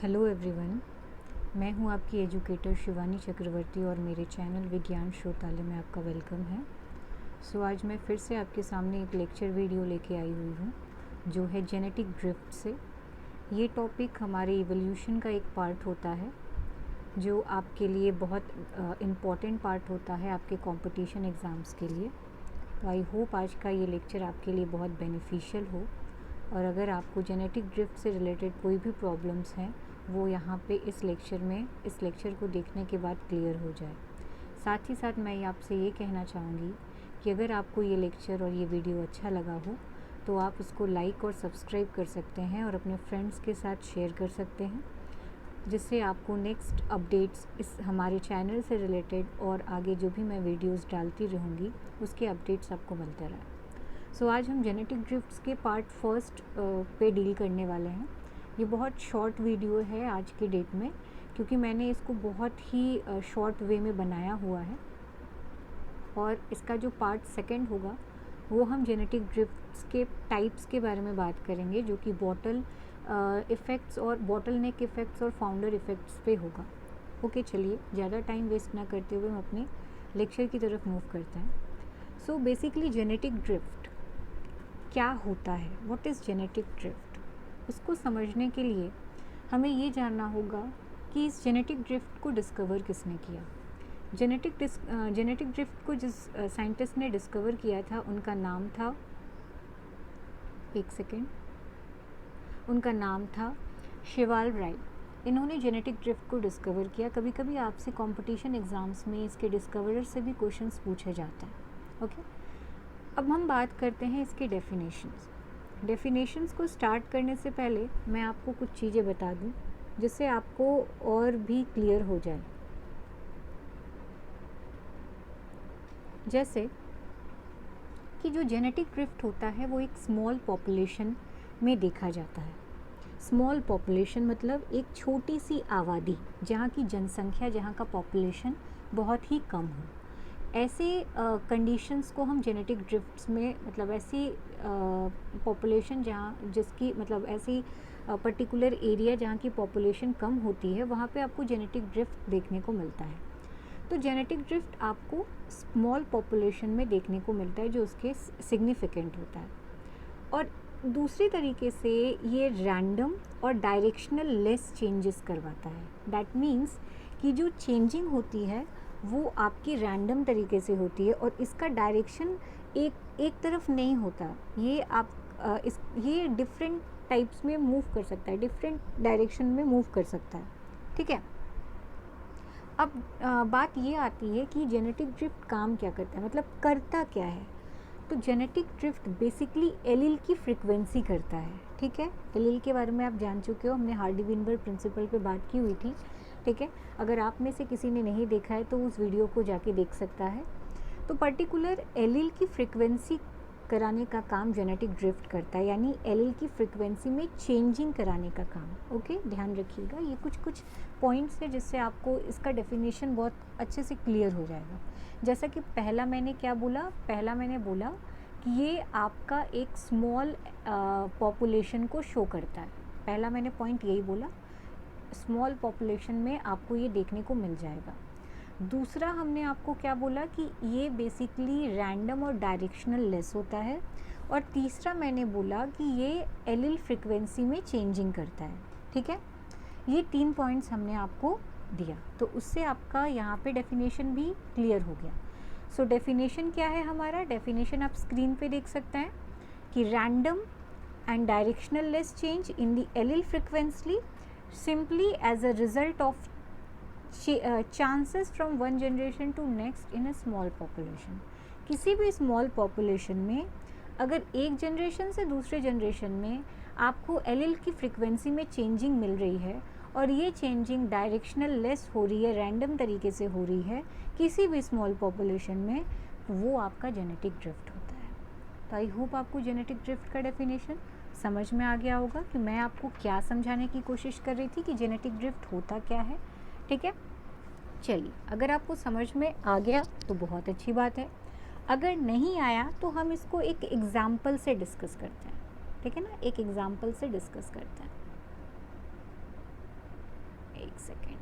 Hello everyone, मैं हूं आपकी एजुकेटर शिवानी चक्रवर्ती और मेरे चैनल विज्ञान श्रोतालय में आपका वेलकम है। आज मैं फिर से आपके सामने एक लेक्चर वीडियो लेके आई हुई हूं जो है जेनेटिक ड्रिफ्ट से। ये टॉपिक हमारे इवोल्यूशन का एक पार्ट होता है जो आपके लिए बहुत इम्पॉर्टेंट पार्ट होता है आपके कंपटीशन एग्ज़ाम्स के लिए। तो आई होप आज का ये लेक्चर आपके लिए बहुत बेनिफिशियल हो और अगर आपको जेनेटिक ड्रिफ्ट से रिलेटेड कोई भी प्रॉब्लम्स हैं वो यहाँ पे इस लेक्चर को देखने के बाद क्लियर हो जाए। साथ ही साथ मैं आपसे ये कहना चाहूँगी कि अगर आपको ये लेक्चर और ये वीडियो अच्छा लगा हो तो आप उसको लाइक और सब्सक्राइब कर सकते हैं और अपने फ्रेंड्स के साथ शेयर कर सकते हैं, जिससे आपको नेक्स्ट अपडेट्स इस हमारे चैनल से रिलेटेड और आगे जो भी मैं वीडियोस डालती रहूँगी उसके अपडेट्स आपको मिलते रहे। आज हम जेनेटिक ड्रिफ्ट्स के पार्ट फर्स्ट पे डील करने वाले हैं। ये बहुत शॉर्ट वीडियो है आज के डेट में, क्योंकि मैंने इसको बहुत ही शॉर्ट वे में बनाया हुआ है और इसका जो पार्ट सेकंड होगा वो हम जेनेटिक ड्रिफ्ट्स के टाइप्स के बारे में बात करेंगे, जो कि बॉटल इफ़ेक्ट्स और बॉटल नेक इफ़ेक्ट्स और फाउंडर इफ़ेक्ट्स पे होगा। ओके, चलिए ज़्यादा टाइम वेस्ट ना करते हुए हम अपने लेक्चर की तरफ मूव करते हैं। बेसिकली जेनेटिक ड्रिफ्ट क्या होता है, व्हाट इज़ जेनेटिक ड्रिफ्ट, उसको समझने के लिए हमें ये जानना होगा कि इस जेनेटिक ड्रिफ्ट को डिस्कवर किसने किया। जेनेटिक ड्रिफ्ट को जिस साइंटिस्ट ने डिस्कवर किया था उनका नाम था, उनका नाम था शेवाल राइट। इन्होंने जेनेटिक ड्रिफ्ट को डिस्कवर किया। कभी कभी आपसे कंपटीशन एग्ज़ाम्स में इसके डिस्कवरर से भी क्वेश्चंस पूछे जाते हैं। ओके, अब हम बात करते हैं इसके डेफिनेशंस को स्टार्ट करने से पहले मैं आपको कुछ चीज़ें बता दूं जिससे आपको और भी क्लियर हो जाए। जैसे कि जो जेनेटिक ड्रिफ्ट होता है वो एक स्मॉल पॉपुलेशन में देखा जाता है। स्मॉल पॉपुलेशन मतलब एक छोटी सी आबादी, जहाँ की जनसंख्या, जहाँ का पॉपुलेशन बहुत ही कम हो। ऐसे कंडीशंस को हम जेनेटिक ड्रिफ्ट्स में, मतलब ऐसी पॉपुलेशन जिसकी मतलब ऐसी पर्टिकुलर एरिया जहाँ की पॉपुलेशन कम होती है, वहाँ पे आपको जेनेटिक ड्रिफ्ट देखने को मिलता है। तो जेनेटिक ड्रिफ्ट आपको स्मॉल पॉपुलेशन में देखने को मिलता है जो उसके सिग्निफिकेंट होता है। और दूसरी तरीके से ये रैंडम और डायरेक्शनल लेस चेंजेस करवाता है। दैट मीन्स कि जो चेंजिंग होती है वो आपकी रैंडम तरीके से होती है और इसका डायरेक्शन एक तरफ नहीं होता। ये डिफरेंट टाइप्स में मूव कर सकता है, डिफरेंट डायरेक्शन में मूव कर सकता है। ठीक है, अब बात ये आती है कि जेनेटिक ड्रिफ्ट काम क्या करता है, मतलब करता क्या है। तो जेनेटिक ड्रिफ्ट बेसिकली एलील की फ्रीक्वेंसी करता है। ठीक है, एलील के बारे में आप जान चुके हो, हमने हार्डी-विनबर्ग प्रिंसिपल पे बात की हुई थी। ठीक है, अगर आप में से किसी ने नहीं देखा है तो उस वीडियो को जाके देख सकता है। तो पर्टिकुलर एलील की फ्रीक्वेंसी कराने का काम जेनेटिक ड्रिफ्ट करता है, यानी एलील की फ्रीक्वेंसी में चेंजिंग कराने का काम। ओके, ध्यान रखिएगा, ये कुछ पॉइंट्स है जिससे आपको इसका डेफिनेशन बहुत अच्छे से क्लियर हो जाएगा। जैसा कि पहला मैंने बोला कि ये आपका एक स्मॉल पॉपुलेशन को शो करता है। पहला मैंने पॉइंट यही बोला, स्मॉल पॉपुलेशन में आपको ये देखने को मिल जाएगा। दूसरा हमने आपको क्या बोला कि ये बेसिकली रैंडम और डायरेक्शनल लेस होता है। और तीसरा मैंने बोला कि ये एलील फ्रीक्वेंसी में चेंजिंग करता है। ठीक है, ये 3 पॉइंट्स हमने आपको दिया, तो उससे आपका यहाँ पे डेफिनेशन भी क्लियर हो गया। डेफिनेशन क्या है हमारा, डेफिनेशन आप स्क्रीन पे देख सकते हैं कि random and directional less change in the allele frequency simply as a result of chances from one generation to next in a small population। किसी भी स्मॉल पॉपुलेशन में अगर एक जनरेशन से दूसरे जनरेशन में आपको एलील की फ्रीक्वेंसी में चेंजिंग मिल रही है और ये चेंजिंग डायरेक्शनल लेस हो रही है, रैंडम तरीके से हो रही है किसी भी स्मॉल पॉपुलेशन में, वो आपका जेनेटिक ड्रिफ्ट होता है। तो आई होप आपको जेनेटिक ड्रिफ्ट का डेफिनेशन समझ में आ गया होगा कि मैं आपको क्या समझाने की कोशिश कर रही थी कि जेनेटिक ड्रिफ्ट होता क्या है। ठीक है, चलिए, अगर आपको समझ में आ गया तो बहुत अच्छी बात है। अगर नहीं आया तो हम इसको एक एग्जाम्पल से डिस्कस करते हैं। ठीक है ना, एक एग्जाम्पल से डिस्कस करते हैं। एक second,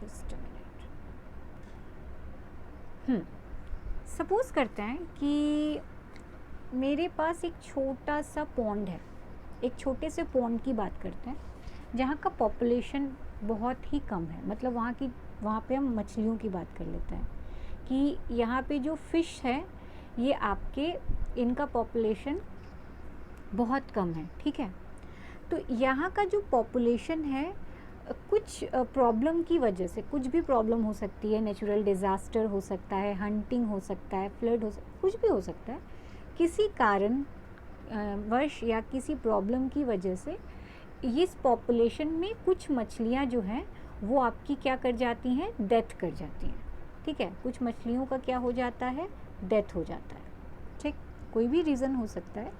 just a minute. Suppose करते हैं कि मेरे पास एक छोटा सा पॉन्ड है, एक छोटे से पॉन्ड की बात करते हैं जहाँ का पॉपुलेशन बहुत ही कम है, मतलब वहाँ पे हम मछलियों की बात कर लेते हैं कि यहाँ पे जो फ़िश है ये आपके, इनका पॉपुलेशन बहुत कम है, ठीक है। तो यहाँ का जो पॉपुलेशन है कुछ प्रॉब्लम की वजह से, कुछ भी प्रॉब्लम हो सकती है, नेचुरल डिज़ास्टर हो सकता है, हंटिंग हो सकता है, फ्लड हो सकता है, कुछ भी हो सकता है, किसी कारण वर्ष या किसी प्रॉब्लम की वजह से इस पॉपुलेशन में कुछ मछलियाँ जो हैं वो आपकी क्या कर जाती हैं, डेथ कर जाती हैं, ठीक है। कुछ मछलियों का क्या हो जाता है, डेथ हो जाता है, ठीक, कोई भी रीज़न हो सकता है।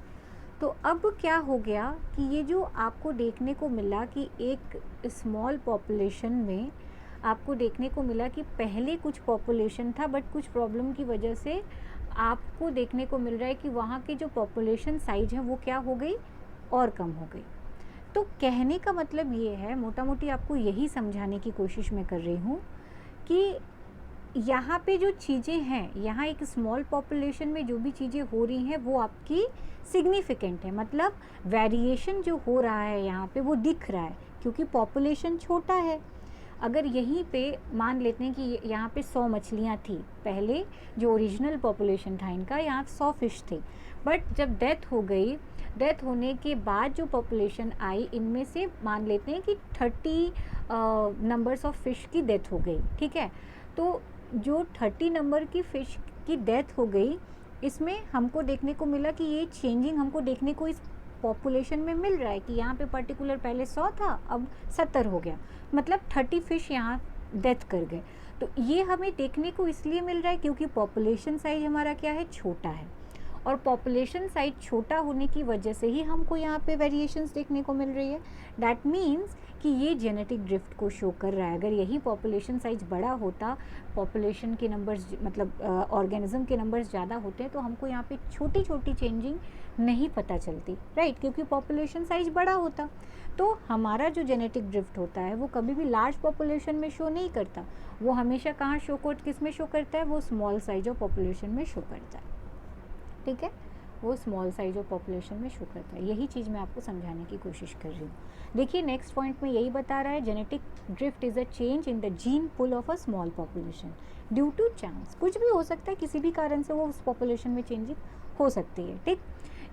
तो अब क्या हो गया कि ये जो आपको देखने को मिला कि एक स्मॉल पॉपुलेशन में आपको देखने को मिला कि पहले कुछ पॉपुलेशन था बट कुछ प्रॉब्लम की वजह से आपको देखने को मिल रहा है कि वहाँ की जो पॉपुलेशन साइज है वो क्या हो गई, और कम हो गई। तो कहने का मतलब ये है, मोटा मोटी आपको यही समझाने की कोशिश मैं कर रही हूँ कि यहाँ पे जो चीज़ें हैं, यहाँ एक स्मॉल पॉपुलेशन में जो भी चीज़ें हो रही हैं वो आपकी सिग्निफिकेंट है, मतलब वेरिएशन जो हो रहा है यहाँ पे वो दिख रहा है क्योंकि पॉपुलेशन छोटा है। अगर यहीं पे मान लेते हैं कि यहाँ पे 100 मछलियाँ थी, पहले जो ओरिजिनल पॉपुलेशन था इनका, यहाँ 100 फिश थे, बट जब डेथ हो गई, डेथ होने के बाद जो पॉपुलेशन आई, इनमें से मान लेते हैं कि 30 नंबर्स ऑफ फिश की डेथ हो गई, ठीक है। तो जो 30 नंबर की फ़िश की डेथ हो गई, इसमें हमको देखने को मिला कि ये चेंजिंग हमको देखने को इस पॉपुलेशन में मिल रहा है कि यहाँ पे पर्टिकुलर पहले 100 था, अब 70 हो गया, मतलब 30 फिश यहाँ डेथ कर गए। तो ये हमें देखने को इसलिए मिल रहा है क्योंकि पॉपुलेशन साइज हमारा क्या है, छोटा है, और पॉपुलेशन साइज छोटा होने की वजह से ही हमको यहाँ पे वेरिएशंस देखने को मिल रही है। दैट मीन्स कि ये जेनेटिक ड्रिफ्ट को शो कर रहा है। अगर यही पॉपुलेशन साइज बड़ा होता, पॉपुलेशन के नंबर्स मतलब ऑर्गेनिज्म के नंबर्स ज़्यादा होते हैं, तो हमको यहाँ पे छोटी छोटी चेंजिंग नहीं पता चलती, राइट, क्योंकि पॉपुलेशन साइज बड़ा होता। तो हमारा जो जेनेटिक ड्रिफ्ट होता है वो कभी भी लार्ज पॉपुलेशन में शो नहीं करता, वो हमेशा कहाँ शो किस में शो करता है, वो स्मॉल साइज ऑफ पॉपुलेशन में शो करता है, ठीक है, वो स्मॉल साइज ऑफ पॉपुलेशन में शो करता है। यही चीज़ मैं आपको समझाने की कोशिश कर रही हूँ। देखिए नेक्स्ट पॉइंट में यही बता रहा है, genetic drift is a change in the gene pool of a small population due to chance. कुछ भी हो सकता है, किसी भी कारण से वो उस पॉपुलेशन में चेंजिंग हो सकती है, ठीक।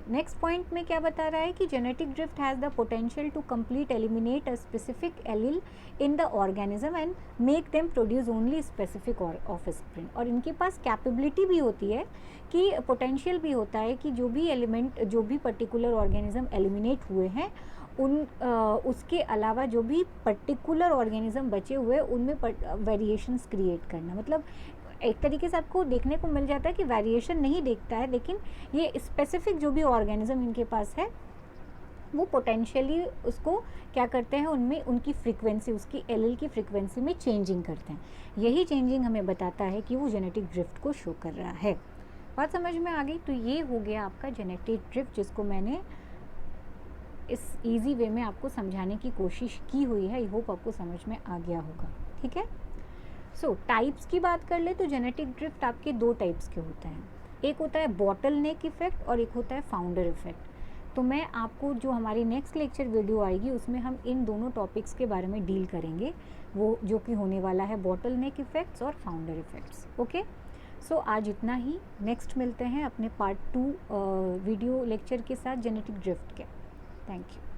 नेक्स्ट पॉइंट में क्या बता रहा है कि genetic drift has the potential to complete eliminate a specific allele in the organism and make them produce only specific offspring. और इनके पास कैपेबिलिटी भी होती है कि पोटेंशियल भी होता है कि जो भी एलिमेंट, जो भी पर्टिकुलर ऑर्गेनिज्म एलिमिनेट हुए हैं उसके अलावा जो भी पर्टिकुलर ऑर्गेनिज्म बचे हुए उनमें वेरिएशंस क्रिएट करना। मतलब एक तरीके से आपको देखने को मिल जाता है कि वेरिएशन नहीं देखता है, लेकिन ये स्पेसिफिक जो भी ऑर्गेनिज्म इनके पास है वो पोटेंशियली उसको क्या करते हैं, उनमें उनकी फ्रीक्वेंसी, उसकी एलील की फ्रीक्वेंसी में चेंजिंग करते हैं। यही चेंजिंग हमें बताता है कि वो जेनेटिक ड्रिफ्ट को शो कर रहा है। बात समझ में आ गई? तो ये हो गया आपका जेनेटिक ड्रिफ्ट, जिसको मैंने इस इजी वे में आपको समझाने की कोशिश की हुई है। आई होप आपको समझ में आ गया होगा, ठीक है। सो टाइप्स की बात कर ले तो जेनेटिक ड्रिफ्ट आपके दो टाइप्स के होते हैं, एक होता है बॉटल नेक इफेक्ट और एक होता है फाउंडर इफेक्ट। तो मैं आपको जो हमारी नेक्स्ट लेक्चर वीडियो आएगी उसमें हम इन दोनों टॉपिक्स के बारे में डील करेंगे, वो जो कि होने वाला है बॉटल नेक इफेक्ट्स और फाउंडर इफेक्ट्स। ओके, सो आज इतना ही। नेक्स्ट मिलते हैं अपने पार्ट 2 वीडियो लेक्चर के साथ जेनेटिक ड्रिफ्ट के। Thank you.